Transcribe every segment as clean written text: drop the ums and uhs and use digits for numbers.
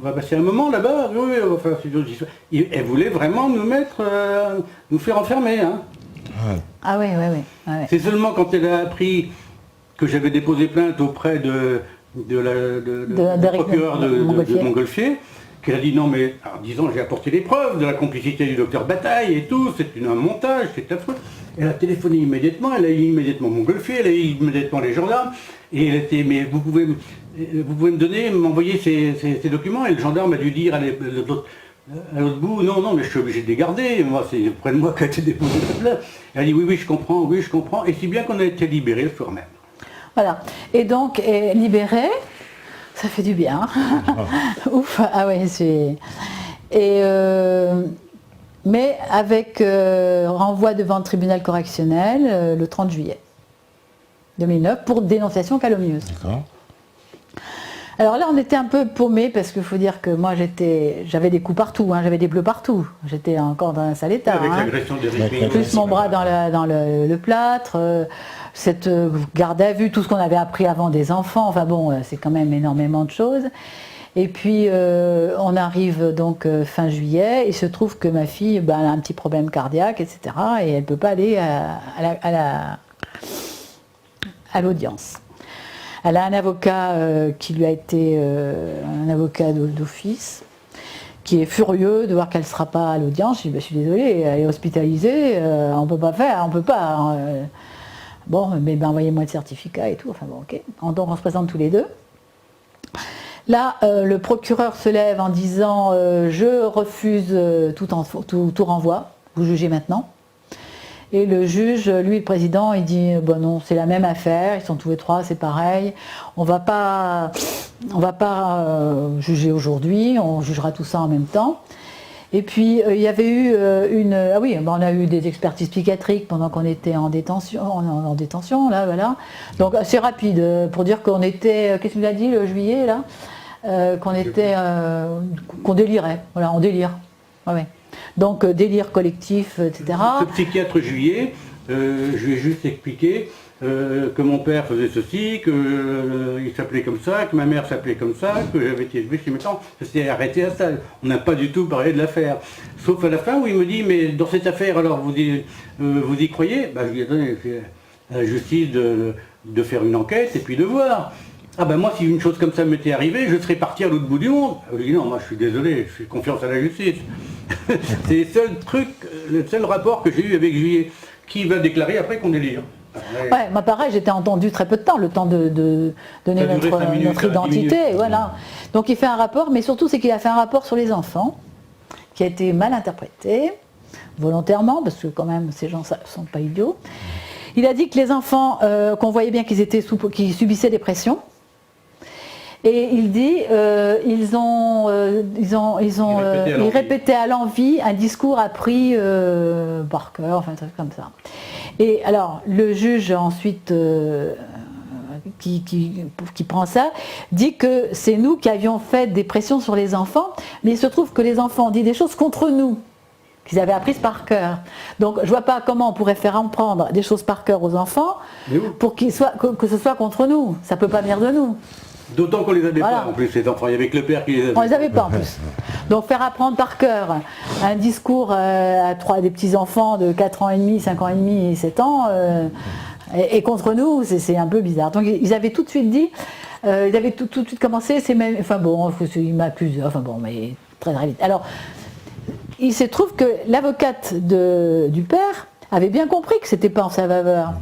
va passer un moment là-bas. Oui, on va faire... Elle voulait vraiment nous mettre, nous faire enfermer. Hein. Ah oui, oui, oui. Ah, oui. C'est seulement quand elle a appris que j'avais déposé plainte auprès du procureur de Montgolfier, qu'elle a dit non mais, en disant j'ai apporté les preuves de la complicité du docteur Bataille et tout, c'est un montage, c'est affreux. Elle a téléphoné immédiatement, elle a eu immédiatement Montgolfier, elle a eu immédiatement les gendarmes, et elle était, mais vous pouvez me donner, m'envoyer ces documents, et le gendarme a dû dire à l'autre bout, non, mais je suis obligé de les garder, moi c'est auprès de moi qu'a été déposé la plainte. Elle a dit oui, je comprends, et si bien qu'on a été libérés le soir même. Voilà, et donc libérée, ça fait du bien. Ouf, ah oui, c'est... Et... mais avec renvoi devant le tribunal correctionnel le 30 juillet 2009 pour dénonciation calomnieuse. D'accord. Alors là, on était un peu paumés parce qu'il faut dire que moi j'avais des coups partout, hein, j'avais des bleus partout. J'étais encore dans un sale état. Avec l'agression de plus mon bras dans le plâtre, cette garde à vue, tout ce qu'on avait appris avant des enfants. Enfin bon, c'est quand même énormément de choses. Et puis on arrive donc fin juillet, il se trouve que ma fille elle a un petit problème cardiaque, etc. Et elle ne peut pas aller à l'audience. Elle a un avocat qui lui a été un avocat d'office, qui est furieux de voir qu'elle ne sera pas à l'audience. Je dis, je suis désolée, elle est hospitalisée, on ne peut pas faire, on ne peut pas. Bon, mais envoyez-moi le certificat et tout. Enfin bon, ok. Donc on se présente tous les deux. Là, le procureur se lève en disant je refuse tout renvoi, vous jugez maintenant. Et le juge, lui, le président, il dit bon non, c'est la même affaire, ils sont tous les trois, c'est pareil. On va pas juger aujourd'hui, on jugera tout ça en même temps. Et puis il y avait eu on a eu des expertises psychiatriques pendant qu'on était en détention, là, voilà. Donc assez rapide pour dire qu'on était, qu'est-ce qu'il a dit le juillet là? Qu'on délirait, voilà, on délire. Ouais. Donc délire collectif, etc. Ce psychiatre juillet, je lui ai juste expliqué que mon père faisait ceci, qu'il s'appelait comme ça, que ma mère s'appelait comme ça, que j'avais été élevé chez mes parents. Ça s'est arrêté à ça. On n'a pas du tout parlé de l'affaire. Sauf à la fin où il me dit, mais dans cette affaire, alors vous y croyez? Je lui ai donné à la justice de faire une enquête et puis de voir. Ah ben moi, si une chose comme ça m'était arrivée, je serais parti à l'autre bout du monde. Je lui ai dit non, moi je suis désolé, je fais confiance à la justice. C'est le seul rapport que j'ai eu avec Juillet, qui va déclarer après qu'on est libre. Ouais, moi pareil, j'étais entendu très peu de temps, le temps de donner notre identité, et voilà. Donc il fait un rapport, mais surtout c'est qu'il a fait un rapport sur les enfants, qui a été mal interprété, volontairement, parce que quand même ces gens ne sont pas idiots. Il a dit que les enfants, qu'on voyait bien qu'ils subissaient des pressions, et il dit, ils répétaient à l'envi un discours appris par cœur, enfin un truc comme ça. Et alors, le juge ensuite, qui prend ça, dit que c'est nous qui avions fait des pressions sur les enfants, mais il se trouve que les enfants ont dit des choses contre nous, qu'ils avaient apprises par cœur. Donc je ne vois pas comment on pourrait faire apprendre des choses par cœur aux enfants pour que ce soit contre nous. Ça ne peut pas venir de nous. D'autant qu'on les avait pas en plus, ces enfants, il y avait que le père qui les avait. On les avait pas en plus. Donc faire apprendre par cœur un discours à des petits-enfants de 4 ans et demi, 5 ans et demi et 7 ans, et contre nous, c'est un peu bizarre. Donc ils avaient tout de suite dit, ils avaient tout de suite commencé, il m'accuse, mais très très vite. Alors, il se trouve que l'avocate du père avait bien compris que c'était pas en sa faveur.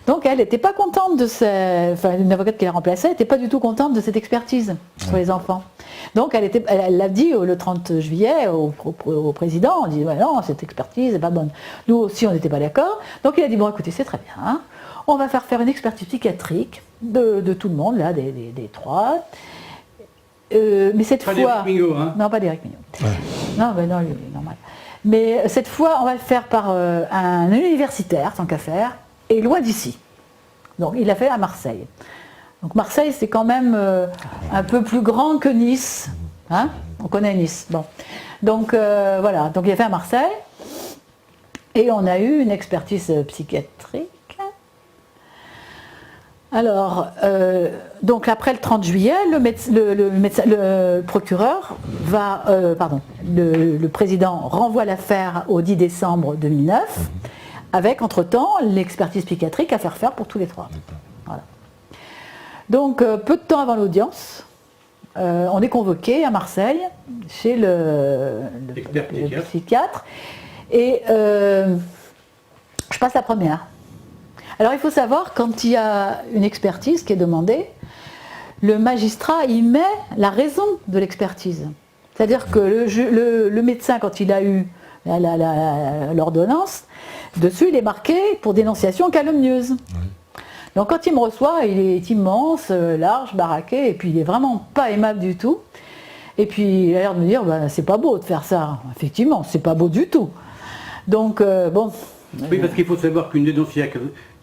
Donc elle n'était pas contente une avocate qui la remplaçait n'était pas du tout contente de cette expertise sur les enfants. Donc elle l'a dit le 30 juillet au président, on dit non, cette expertise n'est pas bonne. Nous aussi on n'était pas d'accord. Donc il a dit bon écoutez, c'est très bien, hein, on va faire une expertise psychiatrique de tout le monde, là, des trois. Mais cette fois... D'Éric Mignot, hein. Non, pas d'Éric Mignot. Ouais. Non, lui, normal. Mais cette fois, on va le faire par un universitaire, tant qu'à faire, et loin d'ici. Donc, il l'a fait à Marseille. Donc, Marseille, c'est quand même un peu plus grand que Nice. Hein, on connaît Nice. Bon. Donc, voilà. Donc, il a fait à Marseille. Et on a eu une expertise psychiatrique. Alors, donc après le 30 juillet, le procureur va, le président renvoie l'affaire au 10 décembre 2009, avec entre-temps l'expertise psychiatrique à faire pour tous les trois. Voilà. Donc, peu de temps avant l'audience, on est convoqué à Marseille chez le psychiatre, et je passe la première. Alors il faut savoir, quand il y a une expertise qui est demandée, le magistrat y met la raison de l'expertise. C'est-à-dire que le médecin, quand il a eu l'ordonnance, dessus il est marqué pour dénonciation calomnieuse. Donc quand il me reçoit, il est immense, large, baraqué, et puis il est vraiment pas aimable du tout. Et puis il a l'air de me dire, c'est pas beau de faire ça. Effectivement, c'est pas beau du tout. Donc bon... Oui, parce qu'il faut savoir qu'une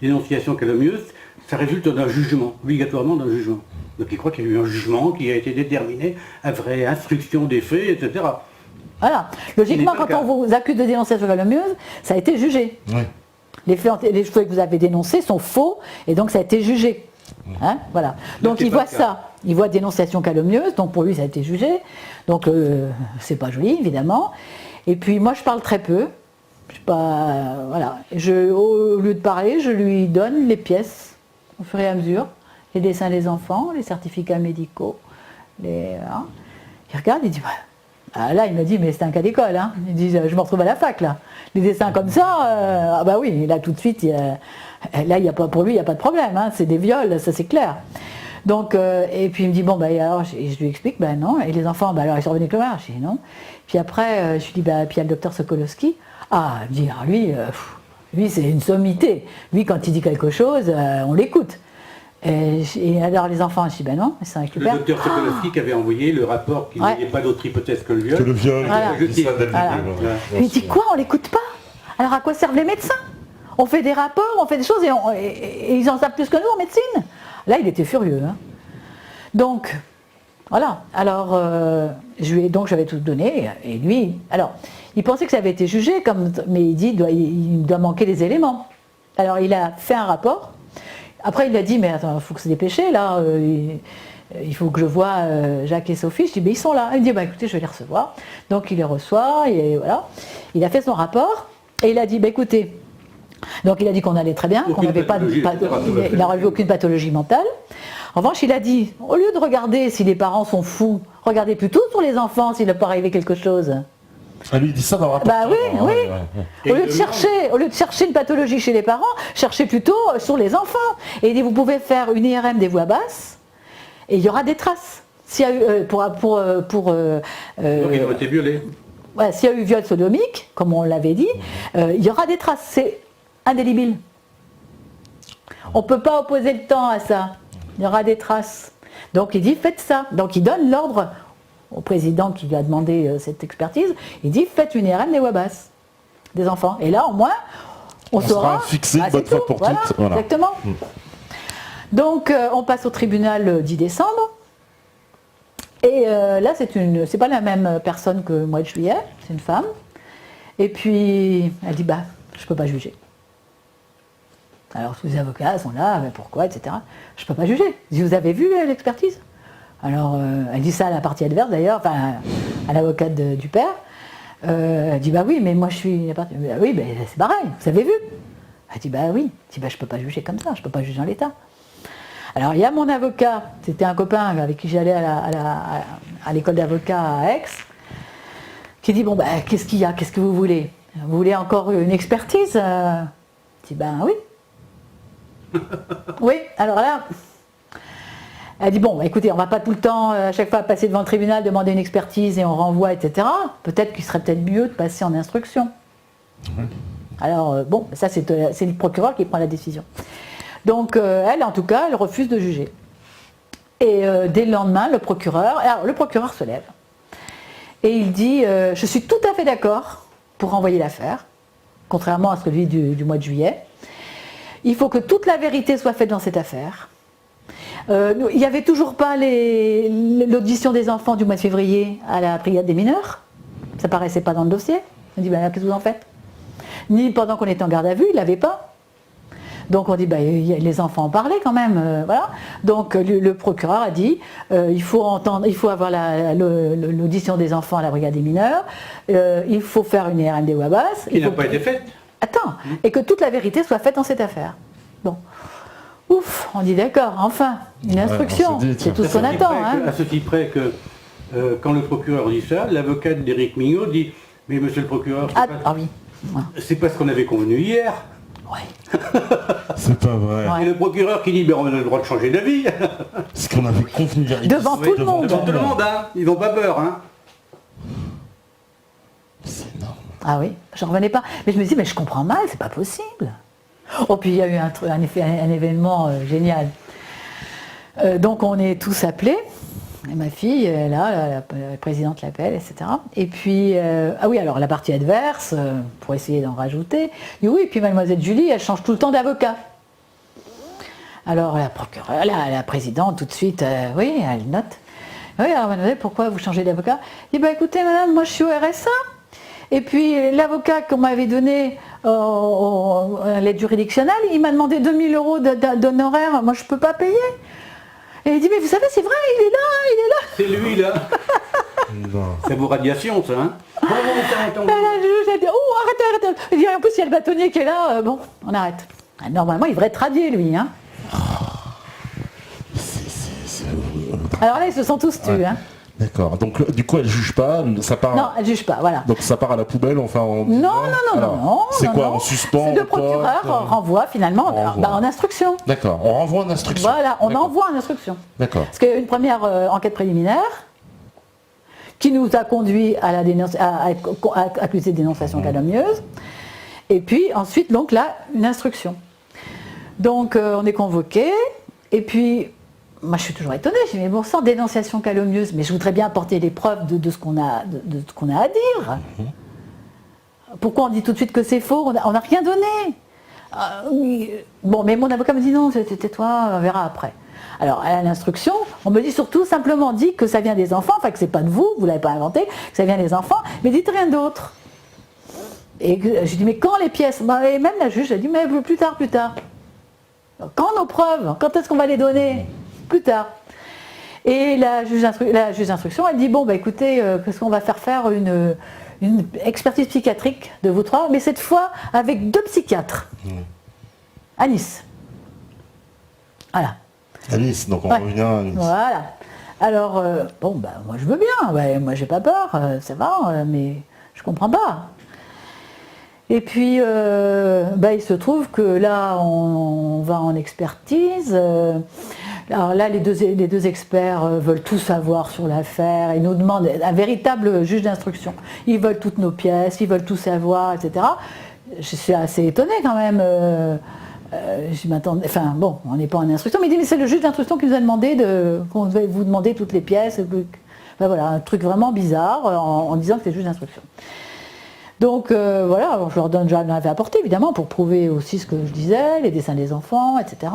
dénonciation calomnieuse, ça résulte d'un jugement, obligatoirement d'un jugement. Donc il croit qu'il y a eu un jugement qui a été déterminé après instruction des faits, etc. Voilà. Logiquement, quand on vous accuse de dénonciation calomnieuse, ça a été jugé. Oui. Les faits que vous avez dénoncés sont faux, et donc ça a été jugé. Hein, voilà. Donc il voit ça, il voit dénonciation calomnieuse, donc pour lui ça a été jugé. Donc c'est pas joli, évidemment. Et puis moi je parle très peu. Voilà. Au lieu de parler, je lui donne les pièces au fur et à mesure, les dessins des enfants, les certificats médicaux. Il regarde, il dit, là il me dit, mais c'est un cas d'école, hein. Il dit, je me retrouve à la fac là. Les dessins comme ça, oui, là tout de suite, pour lui il n'y a pas de problème, hein. C'est des viols, ça c'est clair. Donc, et puis il me dit, alors, je lui explique, non, et les enfants, alors ils sont revenus avec le verre, je dis non. Puis après, je lui dis, puis il y a le docteur Sokolowski. Ah, il me dit, lui c'est une sommité. Lui, quand il dit quelque chose, on l'écoute. Et alors les enfants, je dis, non, c'est avec le père. Le docteur Sokolowski qui avait envoyé le rapport qu'il n'y avait pas d'autre hypothèse que le viol. Que le viol, voilà. Il dit, quoi, on l'écoute pas? Alors à quoi servent les médecins? On fait des rapports, on fait des choses, et ils en savent plus que nous en médecine. Là, il était furieux. Hein. Donc, voilà. Alors, j'avais tout donné, et lui, alors, il pensait que ça avait été jugé, mais il dit il doit manquer des éléments. Alors, il a fait un rapport. Après, il a dit, mais attends, il faut que se dépêcher, là. Il faut que je voie Jacques et Sophie. Je dis, mais ils sont là. Il me dit, écoutez, je vais les recevoir. Donc, il les reçoit, et voilà. Il a fait son rapport, et il a dit, écoutez, donc il a dit qu'on allait très bien, qu'on n'avait pas il n'a relevé aucune pathologie mentale. En revanche, il a dit, au lieu de regarder si les parents sont fous, regardez plutôt sur les enfants s'il ne peut arriver quelque chose. Ah, lui, il dit ça dans le rapport. Oui. Au lieu de chercher une pathologie chez les parents, cherchez plutôt sur les enfants. Et il dit, vous pouvez faire une IRM des voix basses, et il y aura des traces. S'il y a eu, ils ont été violés. Ouais, s'il y a eu viol sodomique, comme on l'avait dit, il y aura des traces. C'est indélébile. On ne peut pas opposer le temps à ça. Il y aura des traces. Donc il dit, faites ça. Donc il donne l'ordre au président qui lui a demandé cette expertise. Il dit, faites une IRM des voix basses des enfants. Et là, au moins, on saura fixé une bonne fois pour toutes. Voilà. Exactement. Donc on passe au tribunal 10 décembre. Et là, c'est pas la même personne que le mois de juillet, c'est une femme. Et puis, elle dit, je ne peux pas juger. Alors, tous les avocats sont là, mais pourquoi, etc. Je ne peux pas juger. Je dis, vous avez vu l'expertise? Alors, elle dit ça à la partie adverse, d'ailleurs, à l'avocate du père. Elle dit, oui, mais moi, je suis la partie... Oui, c'est pareil, vous avez vu? Elle dit, oui. Elle dit, je ne peux pas juger comme ça, je ne peux pas juger en l'état. Alors il y a mon avocat, c'était un copain avec qui j'allais à l'école d'avocat à Aix, qui dit, qu'est-ce qu'il y a, qu'est-ce que vous voulez? Vous voulez encore une expertise? Je dis, oui. Oui, alors là, elle dit, écoutez, on ne va pas tout le temps, à chaque fois passer devant le tribunal, demander une expertise et on renvoie, etc. Peut-être qu'il serait peut-être mieux de passer en instruction. Alors ça c'est le procureur qui prend la décision. Donc elle, en tout cas, elle refuse de juger. Et dès le lendemain, le procureur se lève. Et il dit, je suis tout à fait d'accord pour renvoyer l'affaire, contrairement à celui du mois de juillet. Il faut que toute la vérité soit faite dans cette affaire. Il n'y avait toujours pas l'audition des enfants du mois de février à la brigade des mineurs. Ça paraissait pas dans le dossier. On dit, qu'est-ce que vous en faites? Ni pendant qu'on était en garde à vue, il ne l'avait pas. Donc on dit, les enfants en parlaient quand même, voilà. Donc le procureur a dit, il faut avoir l'audition des enfants à la brigade des mineurs, il faut faire une IRM des Wabas. Qui n'a pas été faite. Attends, et que toute la vérité soit faite dans cette affaire. Bon. Ouf, on dit d'accord, enfin, une instruction, c'est tout ce qu'on attend. À ceci près que quand le procureur dit ça, l'avocate d'Éric Mignot dit, mais monsieur le procureur, c'est pas ce qu'on avait convenu hier. Ouais. C'est pas vrai. Ouais. Et le procureur qui dit, on a le droit de changer d'avis. Ce qu'on avait convenu devant tout le monde. Devant tout le monde, hein. Ils n'ont pas peur. Hein. C'est énorme. Ah oui, j'en revenais pas. Mais je me dis, mais je comprends mal, c'est pas possible. Oh, puis il y a eu un événement génial. Donc on est tous appelés. Et ma fille, là, la présidente l'appelle, etc. Et puis, ah oui, alors la partie adverse, pour essayer d'en rajouter. Et oui, puis mademoiselle Julie, elle change tout le temps d'avocat. Alors la procureure, la présidente, tout de suite, oui, elle note. Oui, alors mademoiselle, pourquoi vous changez d'avocat? Je dis, écoutez madame, moi je suis au RSA. Et puis l'avocat qu'on m'avait donné à l'aide juridictionnelle, il m'a demandé 2000 € d'honoraires, moi je ne peux pas payer. Et il dit, mais vous savez, c'est vrai, il est là. C'est lui, là. C'est vos radiations, ça, hein. Attends. La juge, elle dit, oh, arrêtez. Il dit, en plus, il y a le bâtonnier qui est là, bon, on arrête. Normalement, il devrait être radié, lui, hein. Alors là, ils se sont tous tués, hein. D'accord. Donc du coup, elle juge pas, ça part. Non, elle juge pas, voilà. Donc ça part à la poubelle, enfin. Non. C'est quoi, en suspens? Le procureur renvoie finalement en instruction. D'accord. On renvoie en instruction. Voilà, on envoie en instruction. D'accord. Parce qu'il y a eu une première enquête préliminaire qui nous a conduit à accuser de dénonciation calomnieuse. Et puis ensuite, donc là, une instruction. Donc on est convoqué, et puis. Moi, je suis toujours étonnée. Je dis, mais bon sang, dénonciation calomnieuse, mais je voudrais bien apporter les preuves de ce qu'on a, de ce qu'on a à dire. Pourquoi on dit tout de suite que c'est faux? On n'a rien donné. Oui. Bon, mais mon avocat me dit non, c'était toi, on verra après. Alors, à l'instruction, on me dit surtout, simplement dit que ça vient des enfants, enfin que c'est pas de vous, vous l'avez pas inventé, que ça vient des enfants, mais dites rien d'autre. Et je dis, mais quand les pièces? Et même la juge a dit, mais plus tard. Quand nos preuves? Quand est-ce qu'on va les donner? Plus tard. Et la juge d'instruction, elle dit, écoutez, qu'est-ce qu'on va faire une expertise psychiatrique de vous trois, mais cette fois avec 2 psychiatres. À Nice. Voilà. À Nice, donc on revient à Nice. Voilà. Alors, moi je veux bien, moi j'ai pas peur, ça va, mais je comprends pas. Et puis, il se trouve que là, on va en expertise. Alors là, les deux experts veulent tout savoir sur l'affaire. Ils nous demandent un véritable juge d'instruction. Ils veulent toutes nos pièces, ils veulent tout savoir, etc. Je suis assez étonnée quand même. Je m'attendais. Enfin bon, on n'est pas en instruction, mais il dit, mais c'est le juge d'instruction qui nous a demandé qu'on devait vous demander toutes les pièces. Voilà, un truc vraiment bizarre en disant que c'est le juge d'instruction. Donc voilà, je leur donne, j'en avais apporté évidemment pour prouver aussi ce que je disais, les dessins des enfants, etc.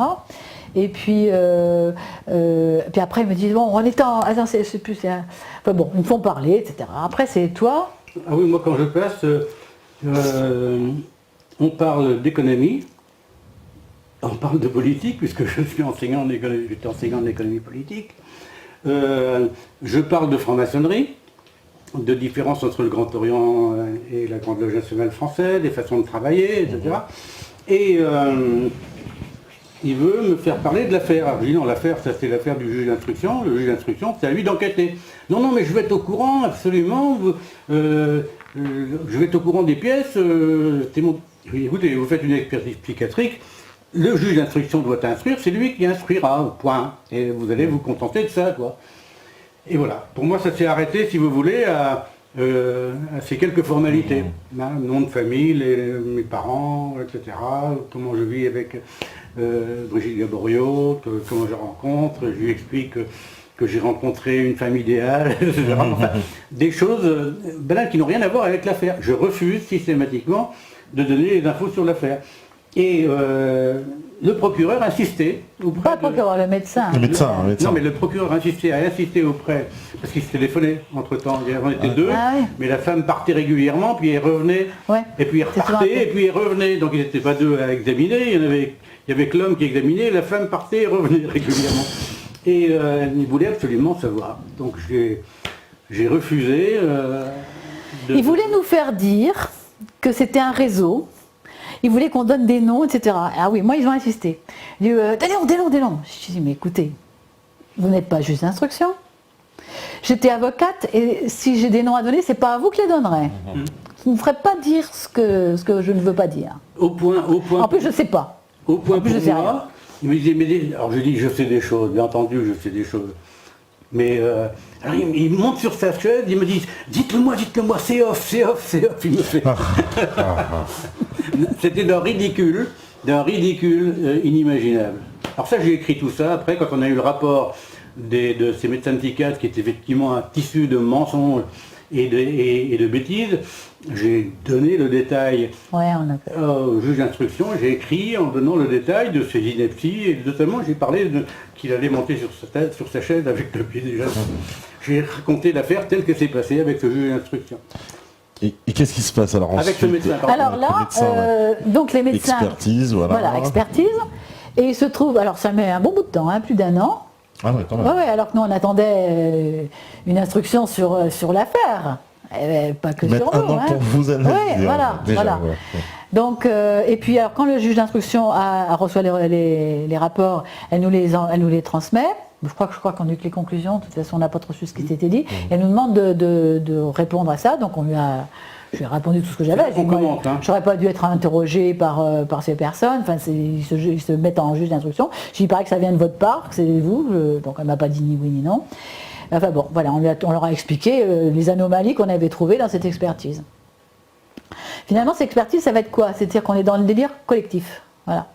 Et puis après ils me disent, bon, on est en... Attends, c'est plus... Enfin bon, ils me font parler, etc. Après c'est toi. Ah oui, moi quand je passe, on parle d'économie, on parle de politique, puisque je suis enseignant en économie politique. Je parle de franc-maçonnerie, de différence entre le Grand Orient et la Grande Loge nationale française, des façons de travailler, etc. Et il veut me faire parler de l'affaire. Alors je dis non, l'affaire, ça c'est l'affaire du juge d'instruction. Le juge d'instruction, c'est à lui d'enquêter. Non, mais je vais être au courant, absolument. Je vais être au courant des pièces. Écoutez, vous faites une expertise psychiatrique. Le juge d'instruction doit instruire, c'est lui qui instruira, point. Et vous allez vous contenter de ça, quoi. Et voilà. Pour moi, ça s'est arrêté, si vous voulez, à ces quelques formalités. Nom de famille, mes parents, etc. Comment je vis avec Brigitte Gaborio, comment je rencontre. Je lui explique que j'ai rencontré une femme idéale, etc. Enfin, des choses banales qui n'ont rien à voir avec l'affaire. Je refuse systématiquement de donner les infos sur l'affaire. Et le procureur insistait auprès. Pas le procureur, le médecin. Le médecin. Non, mais le procureur a insisté auprès, parce qu'il se téléphonait entre-temps. On était deux, mais la femme partait régulièrement, puis elle revenait, et puis elle repartait, et puis elle revenait. Donc ils n'étaient pas deux à examiner, il Il y avait que l'homme qui examinait, la femme partait et revenait régulièrement. Et il voulait absolument savoir. Donc j'ai refusé. Il voulait nous faire dire que c'était un réseau. Il voulait qu'on donne des noms, etc. Ah oui, moi ils ont insisté. Il dit, des noms. Je dis, mais écoutez, vous n'êtes pas juge d'instruction. J'étais avocate et si j'ai des noms à donner, c'est pas à vous que je les donnerai. Vous ne me ferez pas dire ce que je ne veux pas dire. Au point. En plus, je ne sais pas. Au point En plus, pour je sais moi, rien. il me disait, alors je dis, je sais des choses, bien entendu, je sais des choses. Mais alors il monte sur sa chaise, il me dit, dites-le moi, c'est off, il me fait. C'était d'un ridicule inimaginable. Alors ça, j'ai écrit tout ça, après, quand on a eu le rapport de ces médecins psychiatres qui étaient effectivement un tissu de mensonges et de bêtises, j'ai donné le détail au juge d'instruction, j'ai écrit en donnant le détail de ses inepties, et notamment j'ai parlé qu'il allait monter sur sa chaise avec le pied déjà. J'ai raconté l'affaire telle que c'est passée avec ce juge d'instruction. Et qu'est-ce qui se passe alors Avec ce médecin. Alors là, donc les médecins... Expertise, voilà. Voilà, expertise. Et il se trouve, alors ça met un bon bout de temps, plus d'1 an. Ah ouais, quand même. Ouais, alors que nous on attendait une instruction sur l'affaire. Pas que Mettre sur nous. 1 an pour vous analyser. Oui, voilà. Déjà, ouais. Donc, et puis alors, quand le juge d'instruction reçoit les rapports, elle nous les transmet. Je crois qu'on a eu que les conclusions, de toute façon on n'a pas trop su ce qui s'était dit. Elle nous demande de répondre à ça, donc je lui ai répondu tout ce que j'avais. J'aurais pas dû être interrogé par ces personnes, enfin, ils se mettent en juge d'instruction. Il paraît que ça vient de votre part, que c'est vous, donc elle m'a pas dit ni oui ni non. Enfin bon, voilà, on leur a expliqué les anomalies qu'on avait trouvées dans cette expertise. Finalement, cette expertise, ça va être quoi? C'est-à-dire qu'on est dans le délire collectif. Voilà.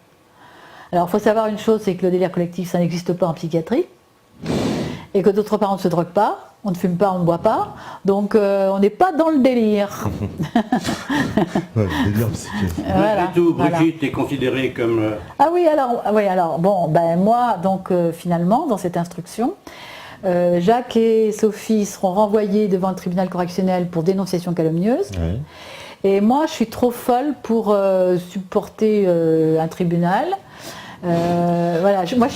Alors, il faut savoir une chose, c'est que le délire collectif, ça n'existe pas en psychiatrie. Et que d'autres part, on ne se drogue pas, on ne fume pas, on ne boit pas. Donc, on n'est pas dans le délire. Ouais, le délire psychique. Voilà, Tout, voilà. Brigitte est considérée comme... Ah oui, alors, bon, ben moi, donc, finalement, dans cette instruction, Jacques et Sophie seront renvoyés devant le tribunal correctionnel pour dénonciation calomnieuse. Ouais. Et moi, je suis trop folle pour supporter un tribunal. Voilà, moi, je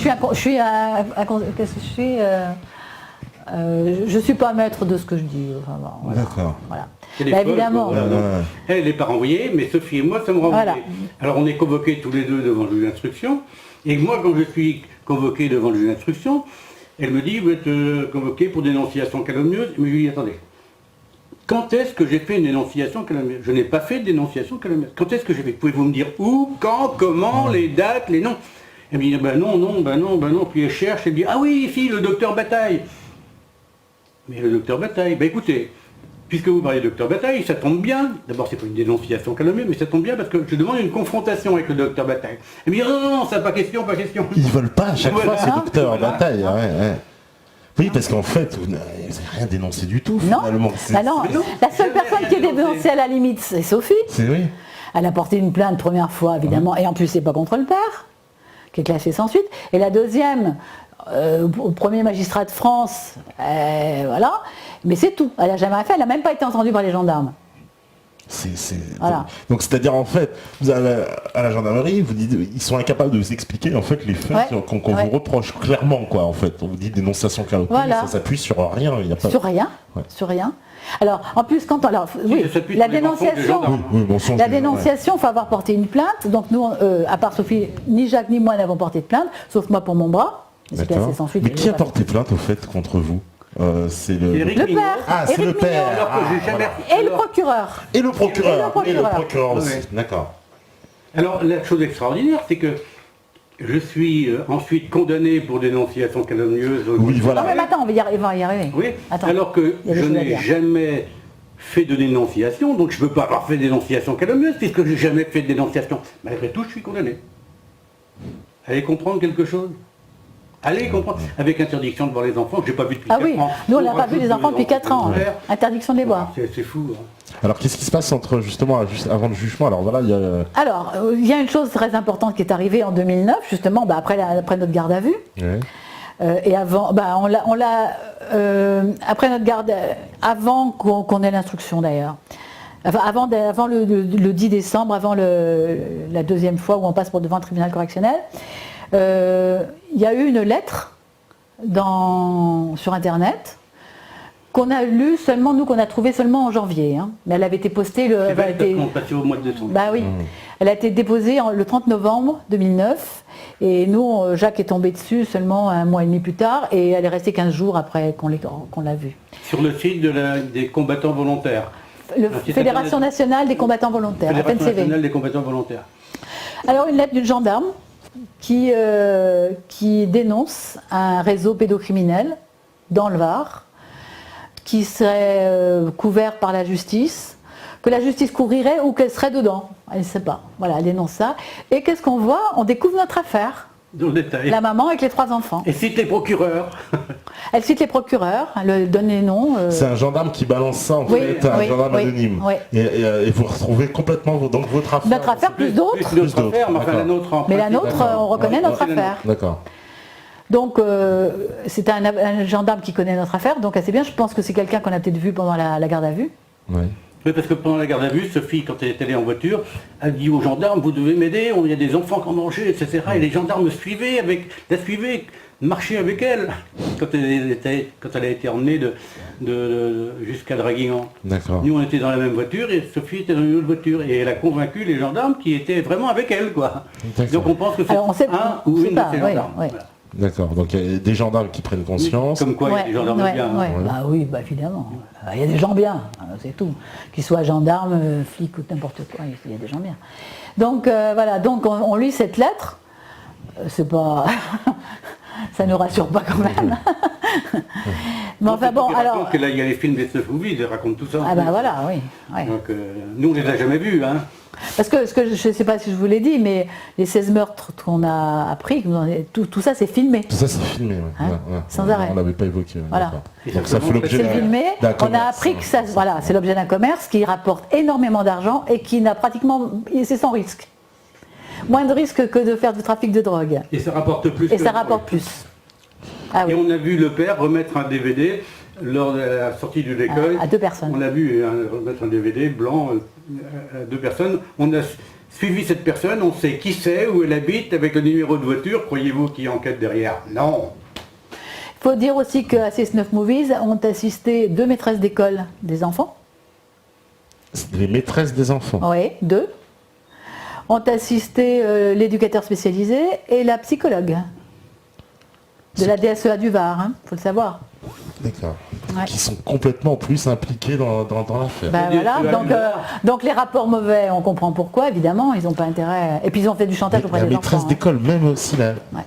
suis pas maître de ce que je dis. Enfin, bon, voilà. D'accord. Voilà. Elle est Bah, folle, évidemment. quoi, voilà. Ouais. Elle n'est pas renvoyée, mais Sophie et moi sommes renvoyés. Voilà. Alors on est convoqués tous les deux devant le juge d'instruction. Et moi, quand je suis convoqué devant le juge d'instruction, elle me dit, vous êtes convoqué pour dénonciation calomnieuse. Mais je lui dis, attendez, quand est-ce que j'ai fait une dénonciation calomnieuse? Je n'ai pas fait de dénonciation calomnieuse. Quand est-ce que j'ai fait? Pouvez-vous me dire où, quand, comment, les dates, les noms? Elle me dit, ben non. Puis elle cherche, elle me dit, ah oui, ici, le docteur Bataille. Mais le docteur Bataille, ben écoutez, puisque vous parlez de docteur Bataille, ça tombe bien. D'abord, c'est pas une dénonciation calomnieuse, mais ça tombe bien parce que je demande une confrontation avec le docteur Bataille. Elle me dit, non, ça pas question. Ils veulent pas à chaque Voilà. fois ce docteur Voilà. Bataille. Ouais. Oui, parce qu'en fait, vous n'avez rien dénoncé du tout, Non, finalement. bah non. Mais non, La seule jamais personne rien qui est dénoncé. dénoncée à la limite, c'est Sophie. C'est oui. Elle a porté une plainte première fois, évidemment, et en plus, c'est pas contre le père, qui est classé sans suite. Et la deuxième, au premier magistrat de France, voilà. Mais c'est tout. Elle n'a jamais fait, elle n'a même pas été entendue par les gendarmes. Voilà. Donc c'est-à-dire en fait, vous allez à la gendarmerie, vous dites, ils sont incapables de vous expliquer en fait les faits Ouais. qu'on Ouais. vous reproche clairement quoi en fait. On vous dit dénonciation calomnieuse, Voilà. ça s'appuie sur rien, il y a pas. Sur rien. Ouais. Sur rien. Alors, en plus, quand alors, oui, ça s'appuie la sur les mensonges des dénonciation, gendarmes. Oui, mensonge, la ouais. dénonciation, il faut avoir porté une plainte. Donc nous, à part Sophie, ni Jacques ni moi n'avons porté de plainte, sauf moi pour mon bras. C'est D'accord. classé sans suite. Mais et qui a voilà. porté plainte au fait contre vous? C'est le. Eric Le Mignon. père. Ah, c'est Éric le père. Mignon. Alors que j'ai jamais... Et le alors- procureur. Et le procureur. Et le procureur. aussi. Ouais. D'accord. Alors, la chose extraordinaire, c'est que je suis ensuite condamné pour dénonciation calomnieuse. Oui, voilà. Non mais attends, on va y arriver. Oui, Attends. alors que Il y a des je choses à n'ai dire. jamais fait de dénonciation, donc je ne peux pas avoir fait de dénonciation calomnieuse, puisque je n'ai jamais fait de dénonciation. Malgré tout, je suis condamné. Allez comprendre quelque chose? Allez comprendre, avec interdiction de voir les enfants, que j'ai pas vu depuis Ah 4 oui, ans. nous on On n'a pas vu rajoute les enfants depuis 4 ans. Ouais. Interdiction de les voir. C'est fou. Hein. Alors qu'est-ce qui se passe entre justement juste avant le jugement? Alors voilà, il y a. Alors, il y a une chose très importante qui est arrivée en 2009, justement, après notre garde à vue. Ouais. Et avant, après notre garde, avant qu'on ait l'instruction d'ailleurs. Enfin, avant le 10 décembre, avant la deuxième fois où on passe devant le tribunal correctionnel, il y a eu une lettre sur Internet qu'on a lue seulement, nous, qu'on a trouvée seulement en janvier. Hein. Mais elle avait été postée... C'est vrai, parce qu'on passait au mois de décembre. Bah oui. Elle a été déposée le 30 novembre 2009. Et nous, Jacques est tombé dessus seulement un mois et demi plus tard. Et elle est restée 15 jours après qu'on l'a vue. Sur le site des combattants volontaires. Fédération nationale des combattants volontaires, Fédération FNCV. nationale des combattants volontaires. Alors une lettre d'une gendarme qui dénonce un réseau pédocriminel dans le Var, qui serait couvert par la justice, que la justice couvrirait ou qu'elle serait dedans. Elle ne sait pas. Voilà, elle dénonce ça. Et qu'est-ce qu'on voit? On découvre notre affaire. Dans le détail. La maman avec les 3 enfants. Et cite les procureurs. Elle cite les procureurs, elle donne les noms. C'est un gendarme qui balance ça en fait, un gendarme anonyme. Oui. Et vous retrouvez complètement donc votre affaire. Notre affaire plus d'autres. Plus d'autres affaires, mais enfin la nôtre en Mais la principe, nôtre, on reconnaît notre affaire. D'accord. Donc c'est un gendarme qui connaît notre affaire, donc assez bien. Je pense que c'est quelqu'un qu'on a peut-être vu pendant la garde à vue. Ouais. Oui, parce que pendant la garde à vue, Sophie, quand elle est allée en voiture, a dit aux gendarmes, vous devez m'aider, il y a des enfants qui ont mangé, etc. Et les gendarmes la suivaient, marchaient avec elle, quand elle a été emmenée jusqu'à Draguignan. D'accord. Nous, on était dans la même voiture et Sophie était dans une autre voiture. Et elle a convaincu les gendarmes qui étaient vraiment avec elle, quoi. D'accord. Donc on pense que c'est Alors, on sait- un on ou sait une pas, de ces oui, gendarmes. oui. Voilà. D'accord. Donc il y a des gendarmes qui prennent conscience. Comme quoi, il y a des gendarmes bien. hein. Bah oui, bah évidemment. Il y a des gens bien, c'est tout. Qu'ils soient gendarmes, flics ou n'importe quoi, il y a des gens bien. Donc voilà, donc on lit cette lettre. C'est pas... ça ne rassure pas quand même. Mais enfin bon, alors... Que là, il y a les films des Snuff Movies, ils racontent tout ça. Ah ben voilà, oui. oui. Donc nous, on les a jamais vus, hein. Parce que je ne sais pas si je vous l'ai dit, mais les 16 meurtres qu'on a appris, tout ça c'est filmé. Tout ça c'est filmé, ouais. Hein, Ouais. sans arrêt. On l'avait pas évoqué. Voilà. D'accord. Et Donc ça ça fait l'objet C'est filmé, d'un on a commerce. appris que ça, voilà, c'est l'objet d'un commerce qui rapporte énormément d'argent et qui n'a pratiquement, c'est sans risque. Moins de risque que de faire du trafic de drogue. Et ça rapporte plus. Et que- ça rapporte plus. Ah Et oui, on a vu le père remettre un DVD lors de la sortie de l'école. à 2 personnes. On a vu remettre un DVD blanc à 2 personnes. On a suivi cette personne, on sait qui c'est, où elle habite, avec le numéro de voiture. Croyez-vous qu'il y a enquête derrière? Non. Il faut dire aussi qu'à ces Snuff Movies ont assisté 2 maîtresses d'école des enfants. C'est les maîtresses des enfants. Oui, 2. Ont assisté l'éducateur spécialisé et la psychologue. De la DSEA du Var, il faut le savoir. D'accord. Ouais. Qui sont complètement plus impliqués dans l'affaire. Ben C'est-à-dire voilà, que donc, donc les rapports mauvais, on comprend pourquoi, évidemment, ils n'ont pas intérêt. Et puis ils ont fait du chantage auprès La des maîtresse enfants. d'école, même aussi là. Ouais.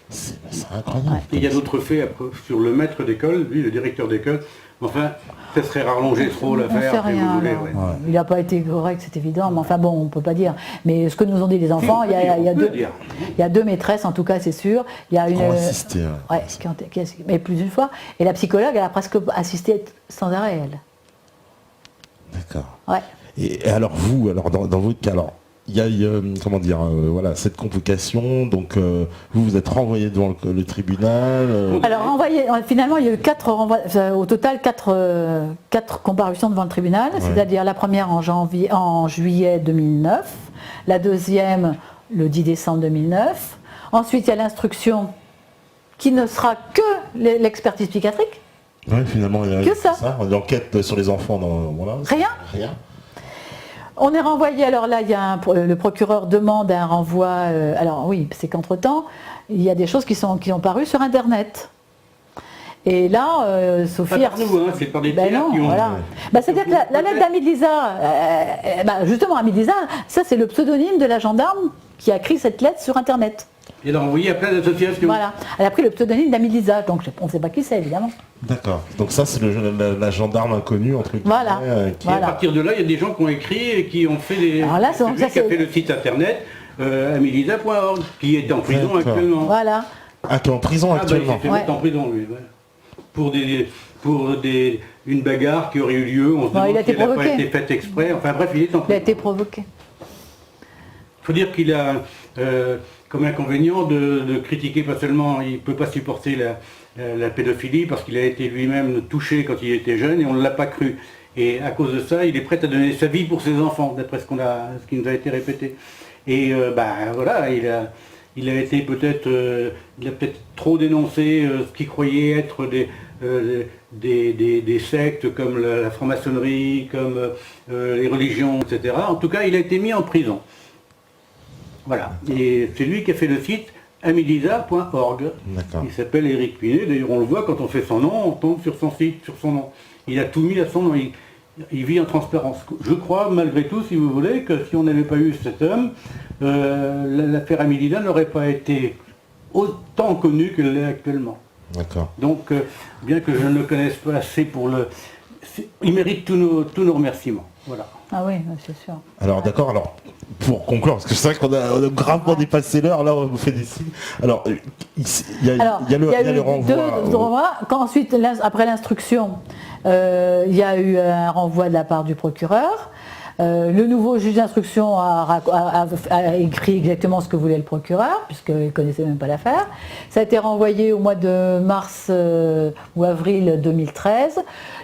C'est incroyable. Ouais. Et il y a d'autres faits après, sur le maître d'école, lui, le directeur d'école. Enfin, ça serait rallongé trop On ne l'affaire, sait si rien. vous voulez. alors. ouais. Il n'a pas été correct, c'est évident, mais enfin bon, on ne peut pas dire. Mais ce que nous ont dit les enfants, on peut dire. il y a 2 maîtresses, en tout cas, c'est sûr. Il y a une. Qui ont assisté, ouais. Ouais, mais plus d'une fois. Et la psychologue, elle a presque assisté sans arrêt, elle. D'accord. Ouais. Et alors vous, alors dans votre cas, alors il y a comment dire, voilà, cette convocation, donc vous êtes renvoyé devant le tribunal. Alors finalement il y a eu 4 renvois, au total 4 comparutions devant le tribunal, Ouais. c'est-à-dire la première en juillet 2009, la deuxième le 10 décembre 2009, ensuite il y a l'instruction qui ne sera que l'expertise psychiatrique, Ouais, finalement, il y a Que ça. l'enquête sur les enfants, voilà. Rien. Rien. On est renvoyé, alors là, le procureur demande un renvoi. Alors oui, c'est qu'entre-temps, il y a des choses qui ont paru sur Internet. Et là, Sophie... Pas par nous, hein, c'est par des Ben tiers non, qui ont... voilà. Ben, c'est-à-dire que la lettre d'Ami de Lisa, justement, Ami de Lisa, ça c'est le pseudonyme de la gendarme qui a écrit cette lettre sur Internet. Et l'a envoyé à plein d'associations. Voilà. Elle a pris le pseudonyme d'Ami de Lisa, donc on ne sait pas qui c'est, évidemment. D'accord. Donc ça, c'est la gendarme inconnue, entre guillemets. Voilà. Qui À Voilà. partir de là, il y a des gens qui ont écrit et qui ont fait des... Alors là, celui ça, qui a c'est- fait le site internet amilisa.org, qui est en prison D'accord. actuellement. Voilà. Ah, qui est en prison Ah bah, il actuellement. s'est fait Ouais. mettre en prison, lui. Ouais. Pour une bagarre qui aurait eu lieu, on se Non, il demande a été si elle n'a pas provoqué. été faite exprès. Enfin bref, il est en Il a prison. été provoqué. Il faut dire qu'il a comme inconvénient de critiquer, pas seulement, il ne peut pas supporter la pédophilie parce qu'il a été lui-même touché quand il était jeune et on ne l'a pas cru. Et à cause de ça, il est prêt à donner sa vie pour ses enfants, d'après ce qui nous a été répété. Et voilà, il a été peut-être, il a peut-être trop dénoncé ce qu'il croyait être des sectes comme la franc-maçonnerie, comme les religions, etc. En tout cas, il a été mis en prison. Voilà. Et c'est lui qui a fait le site amilisa.org. Il s'appelle Éric Pinet. D'ailleurs, on le voit quand on fait son nom, on tombe sur son site, sur son nom. Il a tout mis à son nom. Il vit en transparence. Je crois, malgré tout, si vous voulez, que si on n'avait pas eu cet homme, l'affaire Amilisa n'aurait pas été autant connue qu'elle l'est actuellement. D'accord. Donc, bien que je ne le connaisse pas assez pour il mérite tous nos remerciements. Voilà. Ah oui, c'est sûr. Alors d'accord, alors pour conclure, parce que c'est vrai qu'on a gravement dépassé l'heure, là on vous fait des signes. Alors, il y a le renvoi. Ensuite, après l'instruction, il y a eu un renvoi de la part du procureur. Le nouveau juge d'instruction a écrit exactement ce que voulait le procureur, puisqu'il ne connaissait même pas l'affaire. Ça a été renvoyé au mois de mars ou avril 2013.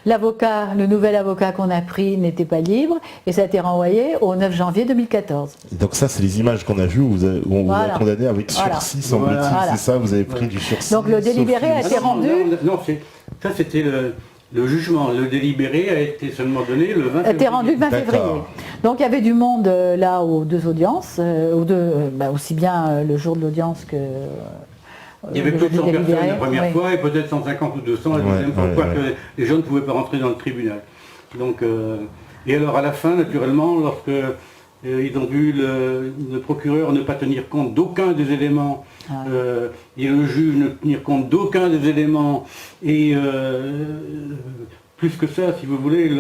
Le nouvel avocat qu'on a pris n'était pas libre, et ça a été renvoyé au 9 janvier 2014. Donc ça, c'est les images qu'on a vues où on vous a condamné avec sursis, semble-t-il, c'est ça, vous avez pris du sursis. Donc le délibéré a été rendu... Non, ça c'était le jugement. Le délibéré a été seulement donné le 20 février. A été rendu le 20 février. Donc il y avait du monde là aux deux audiences, aussi bien le jour de l'audience que... Il y avait plus de 100 personnes la première fois et peut-être 150 ou 200 la deuxième fois, que les gens ne pouvaient pas rentrer dans le tribunal. Donc, et alors à la fin, naturellement, lorsque ils ont vu le procureur ne pas tenir compte d'aucun des éléments, et le juge ne tenir compte d'aucun des éléments, et plus que ça, si vous voulez,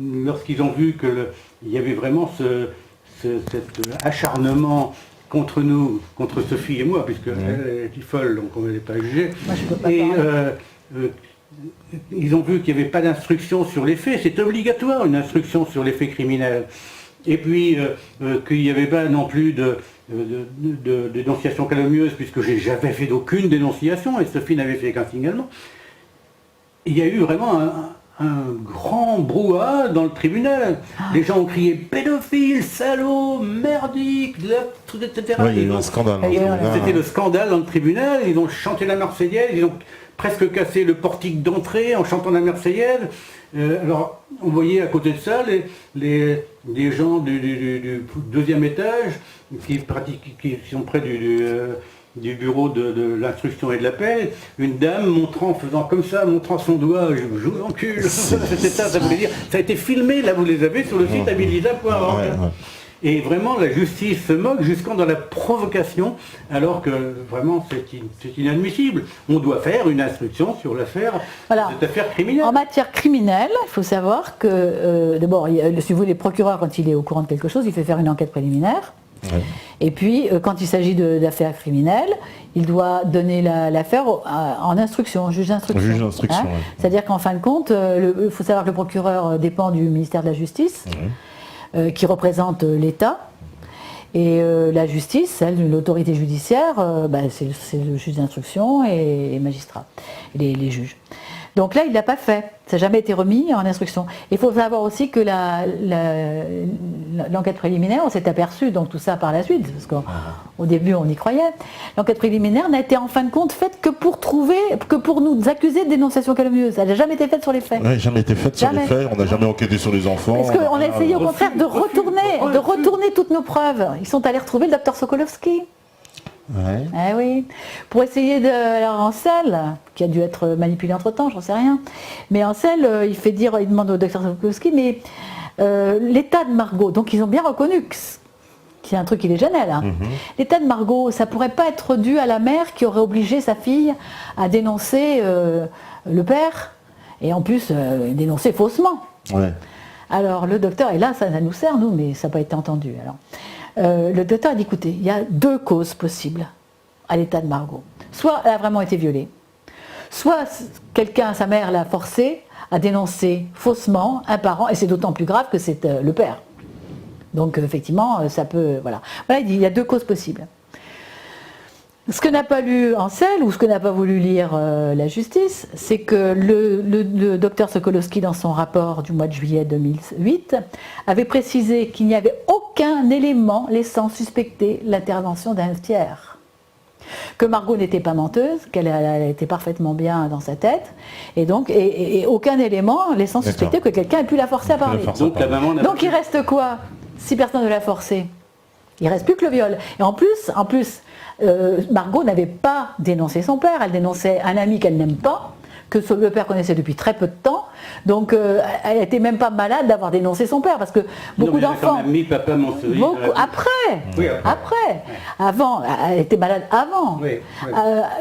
lorsqu'ils ont vu qu'il y avait vraiment cet acharnement contre nous, contre Sophie et moi, puisque elle était folle, donc on ne l'avait pas jugée. Et ils ont vu qu'il n'y avait pas d'instruction sur les faits. C'est obligatoire, une instruction sur les faits criminels. Et puis qu'il n'y avait pas non plus de dénonciation calomnieuse, puisque j'avais fait d'aucune dénonciation, et Sophie n'avait fait qu'un signalement. Il y a eu vraiment un grand brouhaha dans le tribunal. Les gens ont crié pédophile, salaud, merdique, etc. Oui, il y a eu un scandale. C'était le scandale dans le tribunal. Ils ont chanté la Marseillaise, ils ont presque cassé le portique d'entrée en chantant la Marseillaise. Alors, on voyait à côté de ça les gens du deuxième étage qui sont près du bureau de l'instruction et de l'appel, une dame faisant comme ça, montrant son doigt, je vous encule. C'était ça voulait dire. Ça a été filmé, là vous les avez sur le site amilisa.org. Et vraiment la justice se moque jusqu'en dans la provocation, alors que vraiment c'est inadmissible. On doit faire une instruction sur l'affaire, cette affaire criminelle. En matière criminelle, il faut savoir que d'abord, si vous voulez, le procureur, quand il est au courant de quelque chose, il fait faire une enquête préliminaire. Et puis, quand il s'agit d'affaires criminelles, il doit donner l'affaire en instruction, juge d'instruction. C'est-à-dire qu'en fin de compte, il faut savoir que le procureur dépend du ministère de la Justice, qui représente l'État. Et la justice, l'autorité judiciaire, c'est le juge d'instruction et les magistrats, les juges. Donc là, il ne l'a pas fait. Ça n'a jamais été remis en instruction. Il faut savoir aussi que l'enquête préliminaire, on s'est aperçu, donc tout ça par la suite, parce qu'au début, on y croyait. L'enquête préliminaire n'a été en fin de compte faite que pour nous accuser de dénonciation calomnieuse. Elle n'a jamais été faite sur les faits. Oui, jamais été faite sur les faits. On n'a jamais enquêté sur les enfants. Parce qu'on a essayé au contraire de retourner toutes nos preuves. Ils sont allés retrouver le docteur Sokolowski. Eh oui, pour essayer alors Ansel, qui a dû être manipulé entre temps, j'en sais rien, mais Ansel, il demande au docteur Sokolowski, mais l'état de Margot, donc ils ont bien reconnu que c'est un truc qui les gênait là. L'état de Margot, ça pourrait pas être dû à la mère qui aurait obligé sa fille à dénoncer le père, et en plus dénoncer faussement. Alors le docteur, et là ça nous sert nous, mais ça n'a pas été entendu alors. Le docteur a dit, écoutez, il y a deux causes possibles à l'état de Margot. Soit elle a vraiment été violée, soit sa mère l'a forcée à dénoncer faussement un parent, et c'est d'autant plus grave que c'est le père. Donc effectivement, ça peut... Voilà, il dit, il y a deux causes possibles. Ce que n'a pas lu Ansel, ou ce que n'a pas voulu lire la justice, c'est que le docteur Sokolowski, dans son rapport du mois de juillet 2008, avait précisé qu'il n'y avait aucun élément laissant suspecter l'intervention d'un tiers. Que Margot n'était pas menteuse, qu'elle était parfaitement bien dans sa tête, et donc et aucun élément laissant suspecter que quelqu'un ait pu la forcer à parler. Donc la maman n'a Donc pas- il reste quoi si personne ne l'a forcé? Il reste plus que le viol. Et en plus, Margot n'avait pas dénoncé son père, elle dénonçait un ami qu'elle n'aime pas, que le père connaissait depuis très peu de temps. Donc elle n'était même pas malade d'avoir dénoncé son père, parce que beaucoup Non, mais elle a quand d'enfants... même mis papa Montsouris dans la vie. Après, Oui, après. Avant, elle était malade avant. Oui, oui.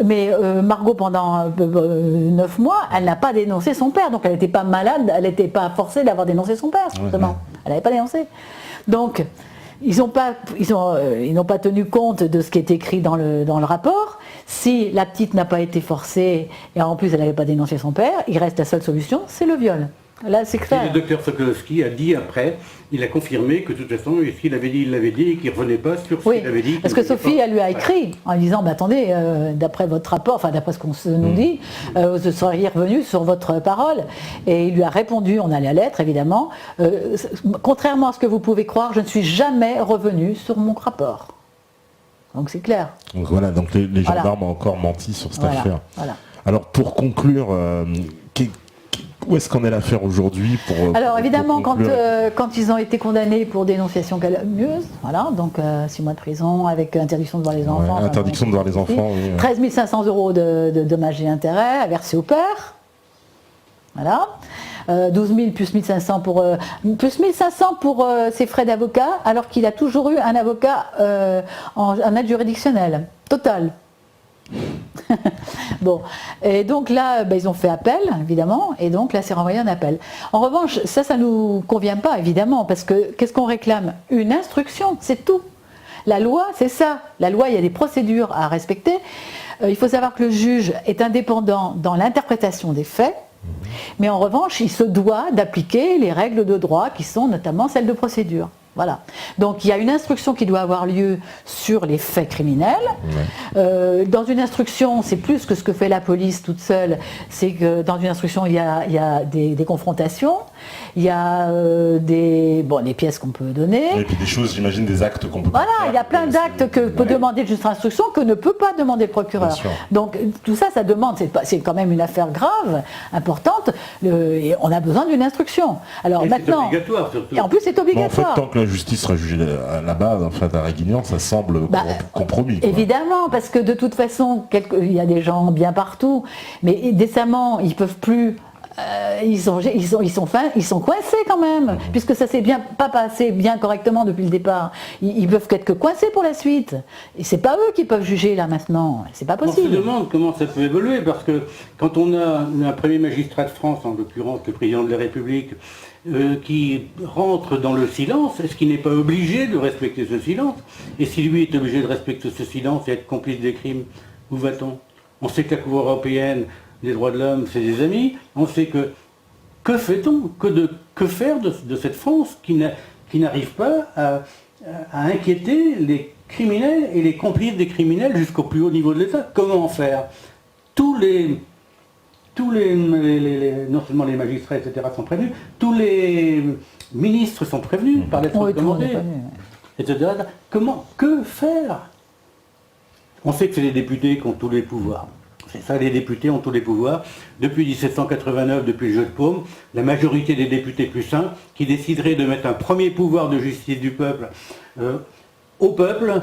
Mais Margot, pendant 9 mois, elle n'a pas dénoncé son père. Donc elle n'était pas malade, elle n'était pas forcée d'avoir dénoncé son père, justement. Elle n'avait pas dénoncé. Donc, ils n'ont pas tenu compte de ce qui est écrit dans le rapport. Si la petite n'a pas été forcée, et en plus elle n'avait pas dénoncé son père, il reste la seule solution, c'est le viol. Là, c'est Et clair. le docteur Sokolowski a dit après, il a confirmé que de toute façon, ce qu'il avait dit, il l'avait dit, et qu'il ne revenait pas sur ce Oui, qu'il avait dit. parce que Sophie, elle lui a écrit en lui disant, attendez, d'après votre rapport, enfin d'après ce qu'on nous dit, vous seriez revenu sur votre parole. Et il lui a répondu, on a la lettre évidemment, contrairement à ce que vous pouvez croire, je ne suis jamais revenu sur mon rapport. Donc c'est clair. Donc voilà, donc les Voilà. gendarmes ont encore menti sur cette Voilà, affaire. voilà. Alors pour conclure, où est-ce qu'en est l'affaire aujourd'hui Alors évidemment, pour conclure quand ils ont été condamnés pour dénonciation calomnieuse, voilà, donc 6 mois de prison avec interdiction de voir les enfants. Ouais, interdiction de voir les enfants, oui. 13 500 € de dommages et intérêts à verser au père. Voilà. 12 000 plus 1500 pour ses frais d'avocat, alors qu'il a toujours eu un avocat en aide juridictionnelle. Total. Bon, et donc là, ils ont fait appel, évidemment, et donc là, c'est renvoyé en appel. En revanche, ça nous convient pas, évidemment, parce que qu'est-ce qu'on réclame? Une instruction, c'est tout. La loi, c'est ça. La loi, il y a des procédures à respecter. Il faut savoir que le juge est indépendant dans l'interprétation des faits, mais en revanche, il se doit d'appliquer les règles de droit qui sont notamment celles de procédure. Voilà. Donc il y a une instruction qui doit avoir lieu sur les faits criminels. Dans une instruction, c'est plus que ce que fait la police toute seule, c'est que dans une instruction, il y a des confrontations, il y a des pièces qu'on peut donner. Et puis des choses, j'imagine, des actes qu'on peut Voilà, pas faire, il y a plein d'actes que peut demander le juge d'instruction que ne peut pas demander le procureur. Bien sûr. Donc tout ça, ça demande, c'est quand même une affaire grave, importante, et on a besoin d'une instruction. Alors Et c'est maintenant, obligatoire, surtout. et en plus c'est Mais en fait, obligatoire. tant que la justice sera jugée là-bas, en fait, à Draguignan, ça semble compromis. Quoi. Évidemment, parce que de toute façon, il y a des gens bien partout, mais décemment, ils peuvent plus. Ils sont coincés quand même, puisque ça s'est pas passé bien correctement depuis le départ. Ils peuvent être que coincés pour la suite. Et c'est pas eux qui peuvent juger là maintenant. C'est pas On se possible. demande comment ça peut évoluer, parce que quand on a un premier magistrat de France, en l'occurrence le président de la République, qui rentre dans le silence, est-ce qu'il n'est pas obligé de respecter ce silence? Et si lui est obligé de respecter ce silence et être complice des crimes, où va-t-on? On sait que la Cour européenne des droits de l'homme, c'est des amis. On sait que fait-on? Que faire de cette France qui n'arrive pas à inquiéter les criminels et les complices des criminels jusqu'au plus haut niveau de l'État? Comment faire? Tous les non seulement les magistrats, etc. sont prévenus, tous les ministres sont prévenus par lettre Oui, tout le monde est recommandée, prévenu. etc. Que faire? On sait que c'est les députés qui ont tous les pouvoirs. C'est ça, les députés ont tous les pouvoirs. Depuis 1789, depuis le jeu de paume, la majorité des députés plus sains qui décideraient de mettre un premier pouvoir de justice du peuple au peuple,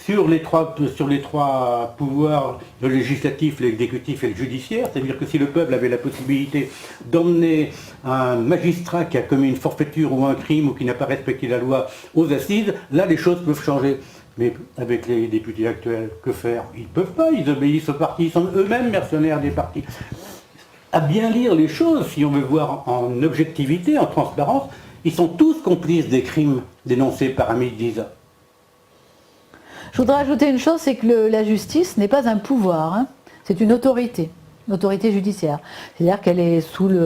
sur les trois pouvoirs, le législatif, l'exécutif et le judiciaire, c'est-à-dire que si le peuple avait la possibilité d'emmener un magistrat qui a commis une forfaiture ou un crime ou qui n'a pas respecté la loi aux assises, là les choses peuvent changer. Mais avec les députés actuels, que faire? Ils ne peuvent pas, ils obéissent aux partis, ils sont eux-mêmes mercenaires des partis. À bien lire les choses, si on veut voir en objectivité, en transparence, ils sont tous complices des crimes dénoncés par Hamid Djiza. Je voudrais ajouter une chose, c'est que la justice n'est pas un pouvoir, hein, c'est une autorité. l'autorité judiciaire. C'est-à-dire qu'elle est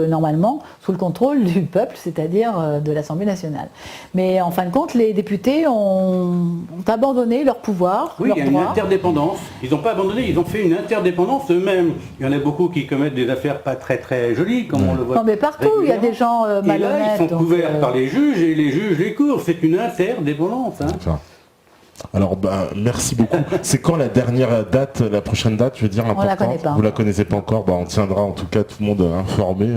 normalement sous le contrôle du peuple, c'est-à-dire de l'Assemblée nationale. Mais en fin de compte, les députés ont abandonné leur pouvoir, Oui, leur il y a une droit. interdépendance. Ils n'ont pas abandonné, ils ont fait une interdépendance eux-mêmes. Il y en a beaucoup qui commettent des affaires pas très très jolies, comme on le voit. Non, mais partout, il y a des gens Et là, malhonnêtes. ils sont donc, couverts par les juges et les juges les couvrent. C'est une interdépendance. Hein. Enfin, alors, merci beaucoup. C'est quand la dernière date, la prochaine date, je veux dire, importante? la connaît pas. Vous la connaissez pas encore? On tiendra en tout cas tout le monde informé,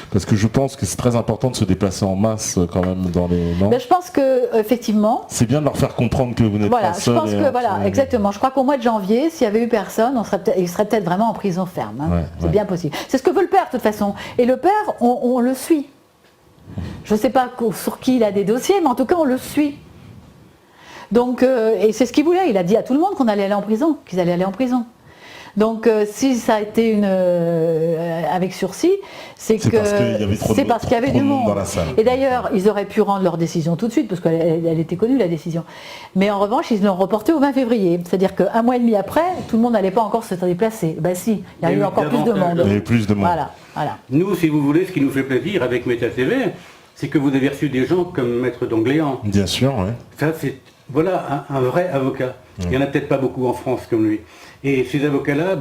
parce que je pense que c'est très important de se déplacer en masse quand même dans les... Non, mais je pense que effectivement, c'est bien de leur faire comprendre que vous n'êtes voilà, pas je seul. pense que voilà, exactement. Je crois qu'au mois de janvier, s'il y avait eu personne, il serait peut-être vraiment en prison ferme. Hein. Ouais, c'est ouais. bien possible. C'est ce que veut le père de toute façon. Et le père, on le suit. Je ne sais pas sur qui il a des dossiers, mais en tout cas, on le suit. Donc, et c'est ce qu'il voulait. Il a dit à tout le monde qu'on allait aller en prison, qu'ils allaient aller en prison. Donc, si ça a été avec sursis, c'est C'est parce qu'il y avait trop de- parce qu'il y avait trop du de monde monde. dans la salle. Et d'ailleurs, ils auraient pu rendre leur décision tout de suite, parce qu'elle était connue, la décision. Mais en revanche, ils l'ont reportée au 20 février. C'est-à-dire qu'un mois et demi après, tout le monde n'allait pas encore se déplacer. Ben si, il y a Il y eu a eu encore plus de davantage monde. de- Il y avait plus de monde. Voilà. Nous, si vous voulez, ce qui nous fait plaisir avec Méta TV, c'est que vous avez reçu des gens comme Maître d'Angléan. Bien sûr, ouais. Ça, c'est voilà un vrai avocat. Il n'y en a peut-être pas beaucoup en France comme lui. Et ces avocats-là,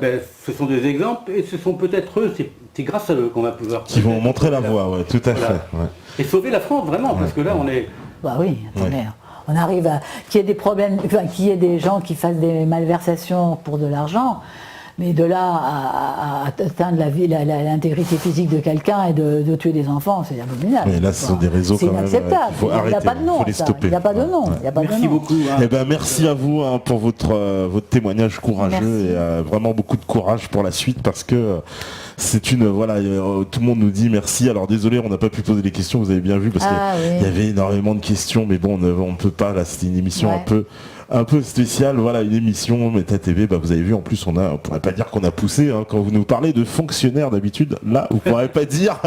ce sont des exemples, et ce sont peut-être eux, c'est grâce à eux qu'on va pouvoir... Qui vont montrer la voie, ouais, tout à Voilà. fait. Ouais. Et sauver la France, vraiment, parce que là, on est... Bah oui, attendez. On arrive à qu'il y ait des problèmes, qu'il y ait des gens qui fassent des malversations pour de l'argent, mais de là à atteindre l'intégrité physique de quelqu'un et de tuer des enfants, c'est abominable. Mais là, ce sont des réseaux c'est quand même, inacceptable. il faut Il n'y a arrêter, pas de nom. il faut les ça. stopper. Il n'y a pas de nom. Ouais. Il y a pas de Merci nom. beaucoup. Hein. Eh ben, merci à vous pour votre témoignage courageux. Merci. Et vraiment beaucoup de courage pour la suite, parce que c'est une tout le monde nous dit merci. Alors désolé, on n'a pas pu poser les questions, vous avez bien vu, parce qu'il y avait énormément de questions, mais bon, on ne peut pas. Là, c'était une émission un peu spéciale, voilà, une émission Méta TV, vous avez vu, en plus on pourrait pas dire qu'on a poussé, hein, quand vous nous parlez de fonctionnaires d'habitude, là vous pourrez pas dire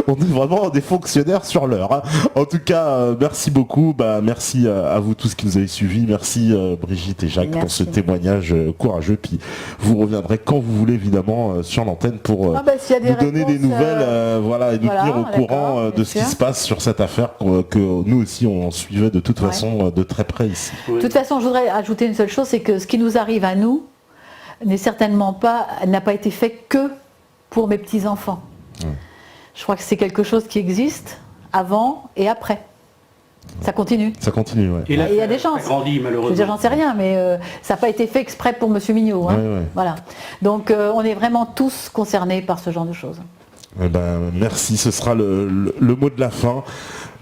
qu'on est vraiment des fonctionnaires sur l'heure, hein. En tout cas, merci beaucoup, merci à vous tous qui nous avez suivis, merci Brigitte et Jacques pour ce témoignage courageux, puis vous reviendrez quand vous voulez évidemment sur l'antenne pour s'il y a des nous donner des nouvelles, et nous tenir au courant de ce qui se passe sur cette affaire que nous aussi on suivait de toute façon de très près ici. De toute façon, je voudrais ajouter une seule chose, c'est que ce qui nous arrive à nous n'a pas été fait que pour mes petits-enfants. Je crois que c'est quelque chose qui existe avant et après. Ça continue. Ça continue, ouais. Et là, il y a des chances. grandit, Je veux malheureusement. dire, j'en sais rien, mais ça n'a pas été fait exprès pour Monsieur Mignot. Hein. Ouais. Voilà. Donc, on est vraiment tous concernés par ce genre de choses. Merci, ce sera le mot de la fin.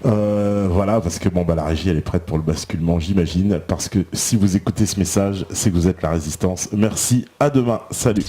Voilà, parce que la régie elle est prête pour le basculement, j'imagine, parce que si vous écoutez ce message, c'est que vous êtes la résistance. Merci, à demain, salut.